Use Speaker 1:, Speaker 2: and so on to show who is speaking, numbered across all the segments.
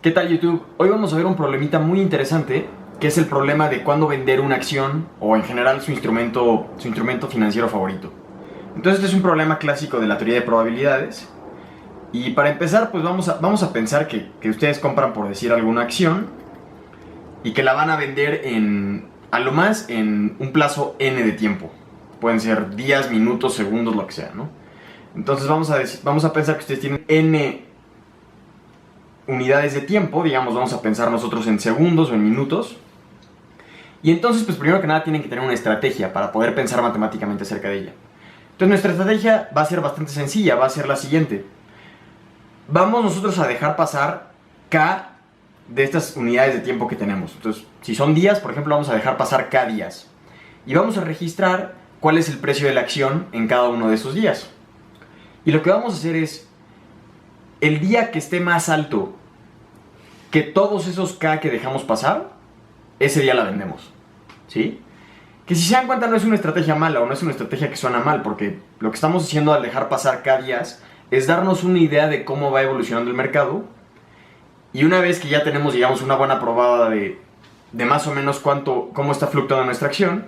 Speaker 1: ¿Qué tal, YouTube? Hoy vamos a ver un problemita muy interesante, que es el problema de cuándo vender una acción o en general su instrumento financiero favorito. Entonces este es un problema clásico de la teoría de probabilidades. Y para empezar, pues vamos a pensar que ustedes compran, por decir, alguna acción y que la van a vender a lo más en un plazo N de tiempo. Pueden ser días, minutos, segundos, lo que sea, ¿no? Entonces vamos a pensar que ustedes tienen N unidades de tiempo, digamos, vamos a pensar nosotros en segundos o en minutos. Y entonces, pues primero que nada tienen que tener una estrategia para poder pensar matemáticamente acerca de ella. Entonces nuestra estrategia va a ser bastante sencilla, va a ser la siguiente. Vamos nosotros a dejar pasar K de estas unidades de tiempo que tenemos. Entonces, si son días, por ejemplo, vamos a dejar pasar K días. Y vamos a registrar cuál es el precio de la acción en cada uno de esos días. Y lo que vamos a hacer es, el día que esté más alto que todos esos K que dejamos pasar, ese día la vendemos, ¿sí? Que si se dan cuenta no es una estrategia mala o no es una estrategia que suena mal, porque lo que estamos haciendo al dejar pasar K días es darnos una idea de cómo va evolucionando el mercado, y una vez que ya tenemos, digamos, una buena probada de más o menos cómo está fluctuando nuestra acción,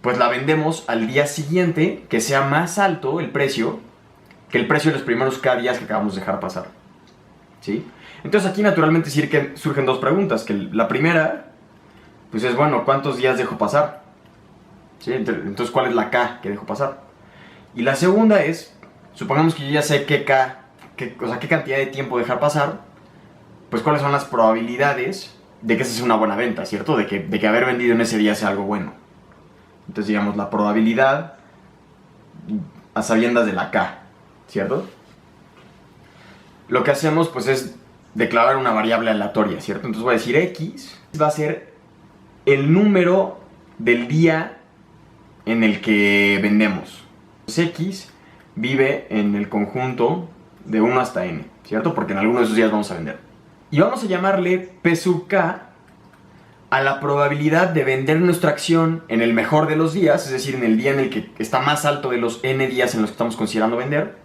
Speaker 1: pues la vendemos al día siguiente que sea más alto el precio que el precio de los primeros K días que acabamos de dejar pasar, ¿sí? Entonces aquí naturalmente surgen dos preguntas, que la primera, pues es, bueno, ¿cuántos días dejo pasar? ¿Sí? Entonces, ¿cuál es la K que dejo pasar? Y la segunda es, supongamos que yo ya sé qué cantidad de tiempo dejar pasar, pues cuáles son las probabilidades de que esa sea una buena venta, ¿cierto? De que haber vendido en ese día sea algo bueno. Entonces, digamos, la probabilidad a sabiendas de la K, ¿cierto? Lo que hacemos, pues, es declarar una variable aleatoria, ¿cierto? Entonces voy a decir X va a ser el número del día en el que vendemos. Entonces X vive en el conjunto de 1 hasta N, ¿cierto? Porque en alguno de esos días vamos a vender. Y vamos a llamarle P sub K a la probabilidad de vender nuestra acción en el mejor de los días, es decir, en el día en el que está más alto de los N días en los que estamos considerando vender,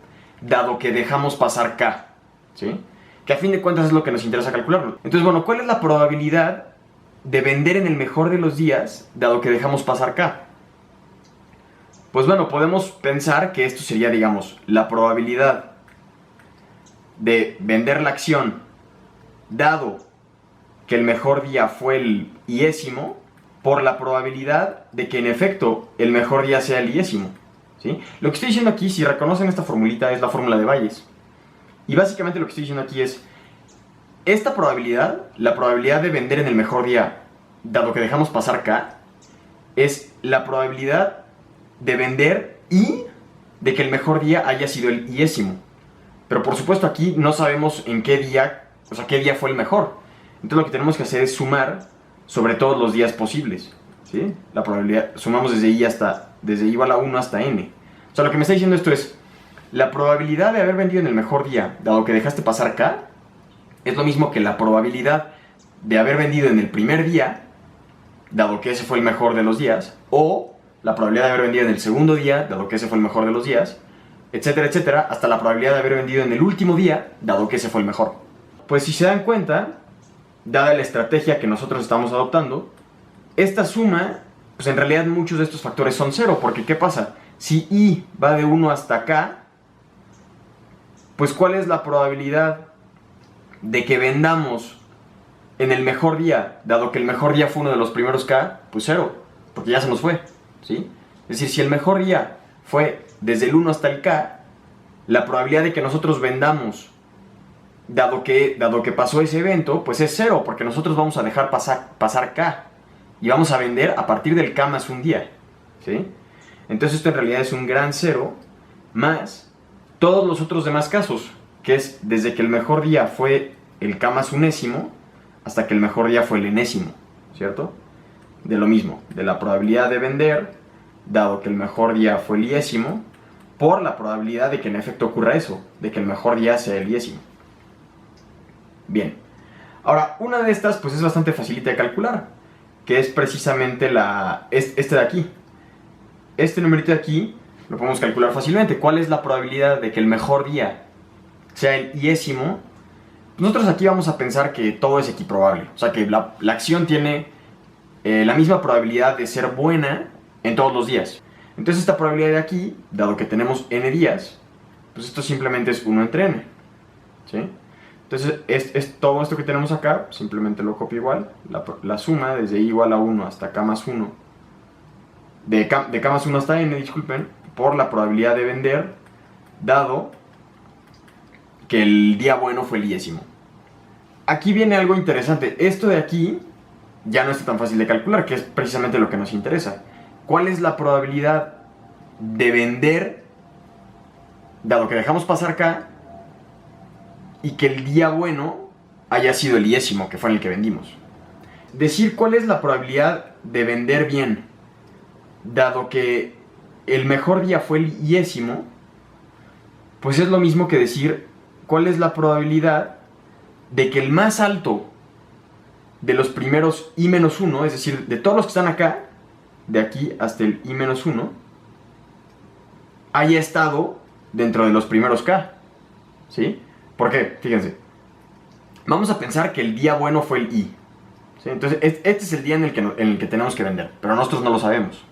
Speaker 1: dado que dejamos pasar K, ¿sí? Que a fin de cuentas es lo que nos interesa calcularlo. Entonces, bueno, ¿cuál es la probabilidad de vender en el mejor de los días, dado que dejamos pasar K? Pues bueno, podemos pensar que esto sería, digamos, la probabilidad de vender la acción, dado que el mejor día fue el iésimo, por la probabilidad de que en efecto el mejor día sea el iésimo, ¿sí? Lo que estoy diciendo aquí, si reconocen esta formulita, es la fórmula de Bayes. Y básicamente lo que estoy diciendo aquí es, esta probabilidad, la probabilidad de vender en el mejor día, dado que dejamos pasar K, es la probabilidad de vender y de que el mejor día haya sido el iésimo. Pero por supuesto aquí no sabemos en qué día, qué día fue el mejor. Entonces lo que tenemos que hacer es sumar sobre todos los días posibles, ¿sí? La probabilidad, sumamos desde I igual a 1 hasta N. O sea, lo que me está diciendo esto es, la probabilidad de haber vendido en el mejor día, dado que dejaste pasar K, es lo mismo que la probabilidad de haber vendido en el primer día, dado que ese fue el mejor de los días, o la probabilidad de haber vendido en el segundo día, dado que ese fue el mejor de los días, etcétera, etcétera, hasta la probabilidad de haber vendido en el último día, dado que ese fue el mejor. Pues si se dan cuenta, dada la estrategia que nosotros estamos adoptando, esta suma, pues en realidad muchos de estos factores son cero, porque ¿qué pasa? Si I va de 1 hasta K, pues ¿cuál es la probabilidad de que vendamos en el mejor día, dado que el mejor día fue uno de los primeros K? Pues cero, porque ya se nos fue, ¿sí? Es decir, si el mejor día fue desde el 1 hasta el K, la probabilidad de que nosotros vendamos, dado que pasó ese evento, pues es cero, porque nosotros vamos a dejar pasar K, y vamos a vender a partir del K más un día, ¿sí? Entonces esto en realidad es un gran cero, más todos los otros demás casos, que es desde que el mejor día fue el K más unésimo, hasta que el mejor día fue el enésimo, ¿cierto? De lo mismo, de la probabilidad de vender, dado que el mejor día fue el iésimo, por la probabilidad de que en efecto ocurra eso, de que el mejor día sea el iésimo. Bien, ahora una de estas pues es bastante facilita de calcular, que es precisamente este de aquí. Este numerito de aquí lo podemos calcular fácilmente. ¿Cuál es la probabilidad de que el mejor día sea el iésimo Nosotros aquí vamos a pensar que todo es equiprobable. O sea, que la acción tiene la misma probabilidad de ser buena en todos los días. Entonces esta probabilidad de aquí, dado que tenemos n días, pues esto simplemente es 1 entre n. ¿Sí? Entonces es todo esto que tenemos acá, simplemente lo copio igual. La suma desde i igual a 1 hasta k más 1, de k más 1 hasta n, disculpen, por la probabilidad de vender, dado que el día bueno fue el 10º. Aquí viene algo interesante. Esto de aquí ya no está tan fácil de calcular, que es precisamente lo que nos interesa. ¿Cuál es la probabilidad de vender, dado que dejamos pasar k, y que el día bueno haya sido el 10º, que fue en el que vendimos? Decir cuál es la probabilidad de vender bien, dado que el mejor día fue el 10º, pues es lo mismo que decir cuál es la probabilidad de que el más alto de los primeros i-1, es decir, de todos los que están acá, de aquí hasta el i-1, haya estado dentro de los primeros k. ¿Sí? ¿Por qué? Fíjense. Vamos a pensar que el día bueno fue el i. ¿Sí? Entonces, este es el día en el que tenemos que vender, pero nosotros no lo sabemos.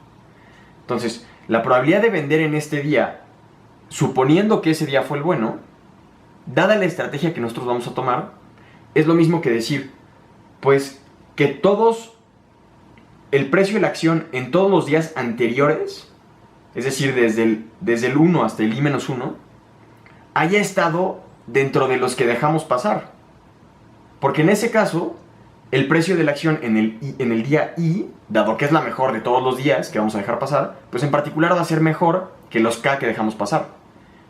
Speaker 1: Entonces, la probabilidad de vender en este día, suponiendo que ese día fue el bueno, dada la estrategia que nosotros vamos a tomar, es lo mismo que decir, pues, que el precio de la acción en todos los días anteriores, es decir, desde el 1 hasta el i-1, haya estado dentro de los que dejamos pasar. Porque en ese caso, el precio de la acción en el día i, dado que es la mejor de todos los días que vamos a dejar pasar, pues en particular va a ser mejor que los k que dejamos pasar.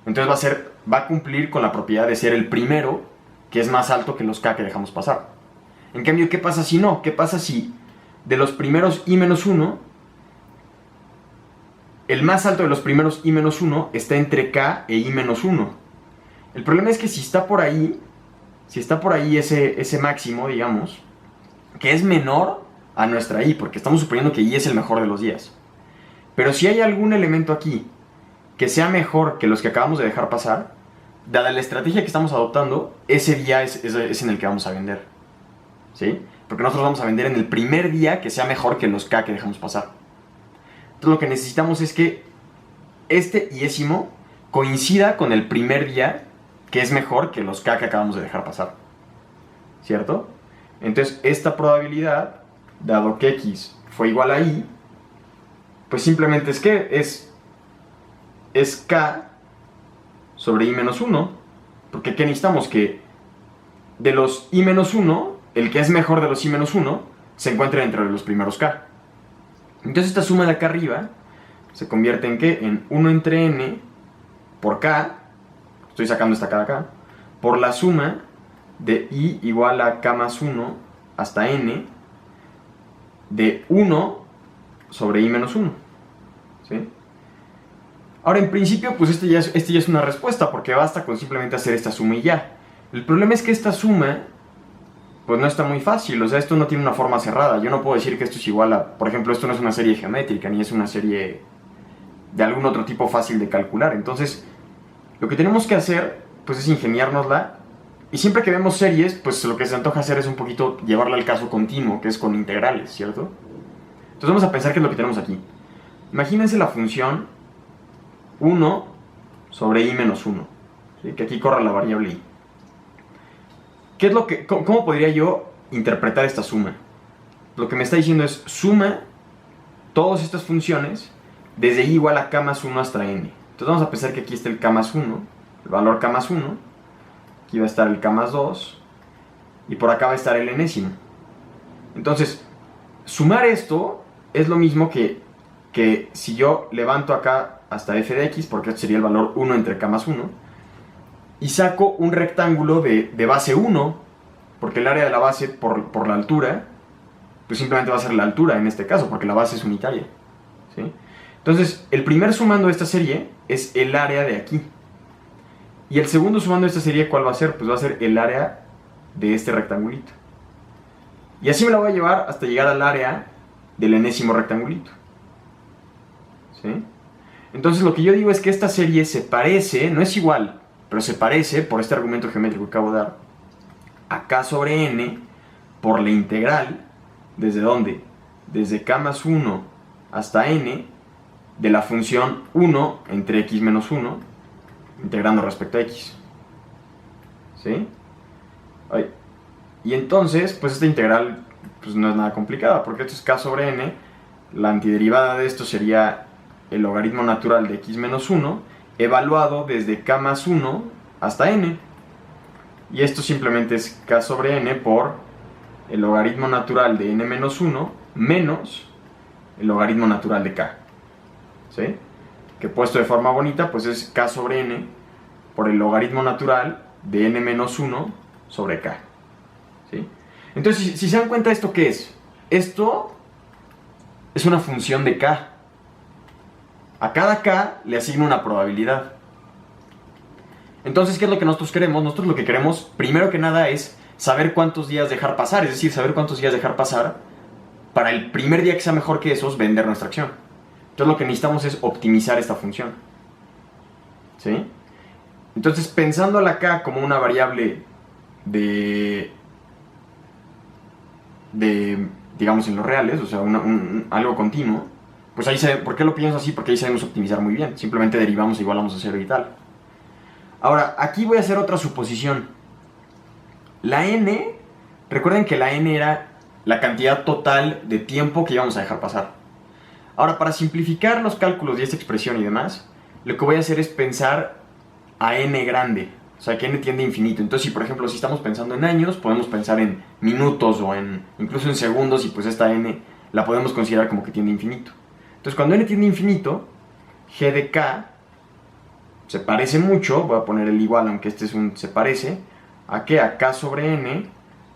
Speaker 1: Entonces va a cumplir con la propiedad de ser el primero, que es más alto que los k que dejamos pasar. En cambio, ¿qué pasa si no? ¿Qué pasa si de los primeros i-1, el más alto de los primeros i-1 está entre k e i-1? El problema es que si está por ahí ese máximo, digamos, que es menor a nuestra i, porque estamos suponiendo que i es el mejor de los días. Pero si hay algún elemento aquí que sea mejor que los que acabamos de dejar pasar, dada la estrategia que estamos adoptando, ese día es en el que vamos a vender. ¿Sí? Porque nosotros vamos a vender en el primer día que sea mejor que los k que dejamos pasar. Entonces lo que necesitamos es que este 10º coincida con el primer día que es mejor que los k que acabamos de dejar pasar. ¿Cierto? Entonces esta probabilidad, dado que x fue igual a i, pues simplemente es k sobre i-1, porque ¿qué necesitamos? Que de los i-1, el que es mejor de los i-1 se encuentre dentro de los primeros k. Entonces esta suma de acá arriba se convierte en ¿qué? En 1 entre n por k, estoy sacando esta k de acá, por la suma de i igual a k más 1 hasta n de 1 sobre i-1. ¿Sí? Ahora, en principio, pues este ya es una respuesta, porque basta con simplemente hacer esta suma y ya. El problema es que esta suma, pues no está muy fácil, o sea, esto no tiene una forma cerrada. Yo no puedo decir que esto es igual a, por ejemplo, esto no es una serie geométrica, ni es una serie de algún otro tipo fácil de calcular. Entonces, lo que tenemos que hacer, pues es ingeniárnosla, y siempre que vemos series, pues lo que se antoja hacer es un poquito llevarla al caso continuo, que es con integrales, ¿cierto? Entonces vamos a pensar qué es lo que tenemos aquí. Imagínense la función 1 sobre i menos 1, ¿sí? Que aquí corra la variable i. ¿Cómo podría yo interpretar esta suma? Lo que me está diciendo es suma todas estas funciones desde i igual a k más 1 hasta n. Entonces vamos a pensar que aquí está el k más 1, el valor k más 1, aquí va a estar el k más 2, y por acá va a estar el enésimo. Entonces, sumar esto es lo mismo que si yo levanto acá hasta f de x, porque este sería el valor 1 entre k más 1, y saco un rectángulo de base 1, porque el área de la base por la altura, pues simplemente va a ser la altura en este caso, porque la base es unitaria, ¿sí? Entonces, el primer sumando de esta serie es el área de aquí. Y el segundo sumando de esta serie, ¿cuál va a ser? Pues va a ser el área de este rectangulito. Y así me la voy a llevar hasta llegar al área del enésimo rectangulito, ¿sí? Entonces lo que yo digo es que esta serie se parece, no es igual, pero se parece, por este argumento geométrico que acabo de dar, a k sobre n por la integral, ¿desde dónde? Desde k más 1 hasta n de la función 1 entre x menos 1, integrando respecto a x. ¿Sí? Ay. Y entonces, pues esta integral pues no es nada complicada, porque esto es k sobre n, la antiderivada de esto sería el logaritmo natural de x menos 1, evaluado desde k más 1 hasta n. Y esto simplemente es k sobre n por el logaritmo natural de n menos 1 menos el logaritmo natural de k. ¿Sí? Que puesto de forma bonita, pues es k sobre n por el logaritmo natural de n menos 1 sobre k. ¿Sí? Entonces, si se dan cuenta, ¿esto qué es? Esto es una función de k. A cada k le asigno una probabilidad. Entonces, ¿qué es lo que nosotros queremos? Nosotros lo que queremos, primero que nada, es saber cuántos días dejar pasar. Es decir, saber cuántos días dejar pasar para el primer día que sea mejor que esos, vender nuestra acción. Entonces, lo que necesitamos es optimizar esta función. ¿Sí? Entonces, pensando a la k como una variable de digamos, en los reales, o sea, algo continuo, pues ahí ¿por qué lo pienso así? Porque ahí sabemos optimizar muy bien. Simplemente derivamos, igualamos a 0 y tal. Ahora, aquí voy a hacer otra suposición. La n, recuerden que la n era la cantidad total de tiempo que íbamos a dejar pasar. Ahora, para simplificar los cálculos de esta expresión y demás, lo que voy a hacer es pensar a n grande. O sea, que n tiende a infinito. Entonces, si por ejemplo, si estamos pensando en años, podemos pensar en minutos o incluso en segundos, y pues esta n la podemos considerar como que tiende a infinito. Entonces, cuando n tiende a infinito, g de k se parece mucho, voy a poner el igual, aunque este es un se parece, ¿a qué? A k sobre n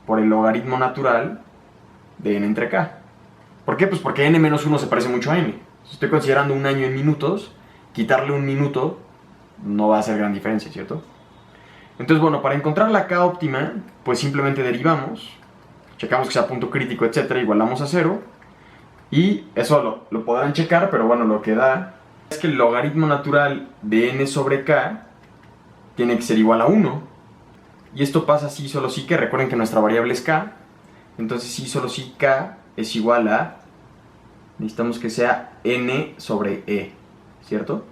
Speaker 1: por el logaritmo natural de n entre k. ¿Por qué? Pues porque n menos 1 se parece mucho a n. Si estoy considerando un año en minutos, quitarle un minuto no va a hacer gran diferencia, ¿cierto? Entonces, bueno, para encontrar la k óptima, pues simplemente derivamos, checamos que sea punto crítico, etcétera, igualamos a 0, y eso lo podrán checar, pero bueno, lo que da es que el logaritmo natural de n sobre k tiene que ser igual a 1, y esto pasa si solo si que, recuerden que nuestra variable es k, entonces si solo si k es igual a, necesitamos que sea n sobre e, ¿cierto?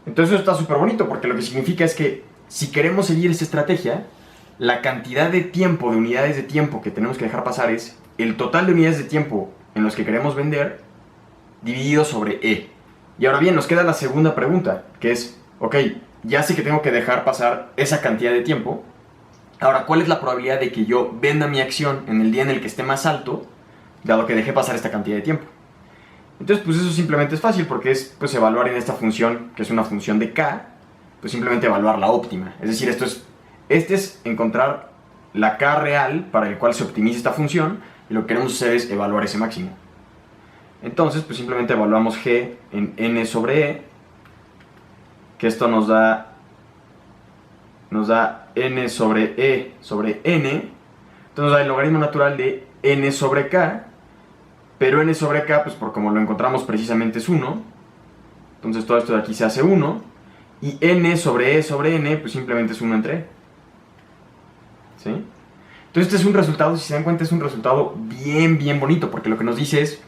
Speaker 1: Entonces eso está súper bonito, porque lo que significa es que si queremos seguir esta estrategia, la cantidad de tiempo, de unidades de tiempo que tenemos que dejar pasar es el total de unidades de tiempo en los que queremos vender dividido sobre E. Y ahora bien, nos queda la segunda pregunta, que es, ok, ya sé que tengo que dejar pasar esa cantidad de tiempo. Ahora, ¿cuál es la probabilidad de que yo venda mi acción en el día en el que esté más alto, dado que dejé pasar esta cantidad de tiempo? Entonces, pues eso simplemente es fácil, porque es pues evaluar en esta función, que es una función de k, pues simplemente evaluar la óptima. Es decir, este es encontrar la k real para el cual se optimiza esta función, y lo que queremos hacer es evaluar ese máximo. Entonces, pues simplemente evaluamos g en n sobre e, que esto nos da n sobre e sobre n, entonces nos da el logaritmo natural de n sobre k, pero n sobre k, pues por como lo encontramos precisamente es 1, entonces todo esto de aquí se hace 1, y n sobre e sobre n, pues simplemente es 1 entre e. ¿Sí? Entonces este es un resultado, si se dan cuenta, es un resultado bien bonito, porque lo que nos dice es,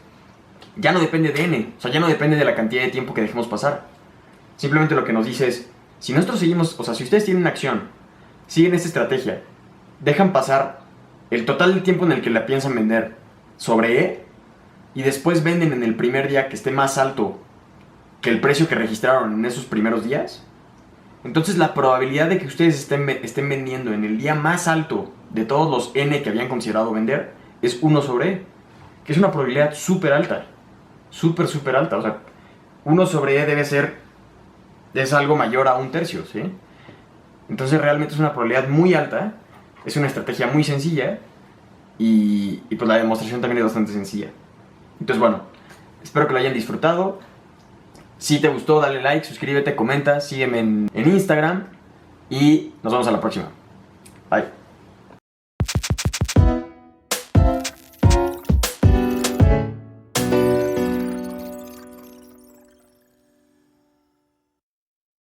Speaker 1: ya no depende de n, o sea, ya no depende de la cantidad de tiempo que dejemos pasar. Simplemente lo que nos dice es, si nosotros seguimos, o sea, si ustedes tienen una acción, siguen esta estrategia, dejan pasar el total de tiempo en el que la piensan vender sobre e, y después venden en el primer día que esté más alto que el precio que registraron en esos primeros días, entonces la probabilidad de que ustedes estén vendiendo en el día más alto de todos los n que habían considerado vender es 1 sobre e, que es una probabilidad súper alta, súper alta. O sea, 1 sobre e es algo mayor a 1/3, ¿sí? Entonces realmente es una probabilidad muy alta, es una estrategia muy sencilla, y pues la demostración también es bastante sencilla. Entonces bueno, espero que lo hayan disfrutado. Si te gustó, dale like, suscríbete, comenta, sígueme en Instagram, y nos vemos a la próxima.